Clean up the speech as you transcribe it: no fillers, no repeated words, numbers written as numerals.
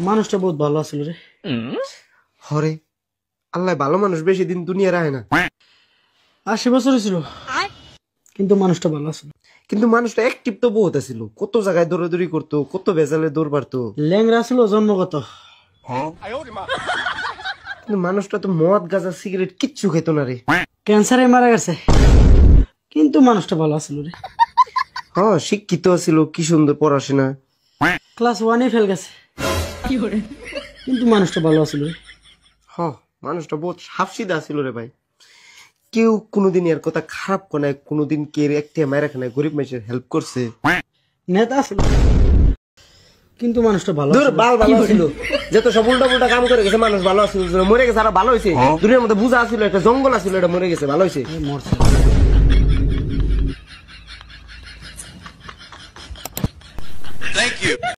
মানুষটা বহুত ভালো আছিল রে। হরে আল্লাহ ভালো মানুষ বেশি দিন দুনিয়া রায় না। 80 বছর ছিল, কিন্তু মানুষটা ভালো আছিল। কিন্তু মানুষটা অ্যাক্টিভ তো বহুত আছিল, কত জায়গায় দৌড়াদৌড়ি করতো, কত ভেজালে দৌড় পারতো। ল্যাংরা ছিল জন্মগত। কিন্তু মানুষটা তো মদ গাঁজা সিগারেট কিচ্ছু খেত না রে। ক্যান্সারে মারা গেছে, কিন্তু মানুষটা ভালো আছিল রে। হ্যাঁ শিক্ষিত ছিল, কি সুন্দর পড়াশোনা। ক্লাস 1-এ ফেল গেছে, কিন্তু মানুষটা ভালো আছিল রে। হ্যাঁ মানুষটা বহুত সাফসিদা ছিল রে ভাই। কেউ কোনোদিন এর কথা খারাপ করে নাই, কোনোদিন কে একটা মায়ের খানায় গরিব মানুষের হেল্প করছে। নেতা ছিল, কিন্তু মানুষটা ভালো দূর আছিল। বাল ভালো ছিল, যত সব উল্টা পুল্টা কাম করে গেছে মানুষ ভালো আছিল, মরে গেছে আর ভালো হয়েছে। দুনিয়ার মধ্যে বুঝা ছিল, একটা জঙ্গল আছিল, এটা মরে গেছে, ভালো হয়েছে। মরছে।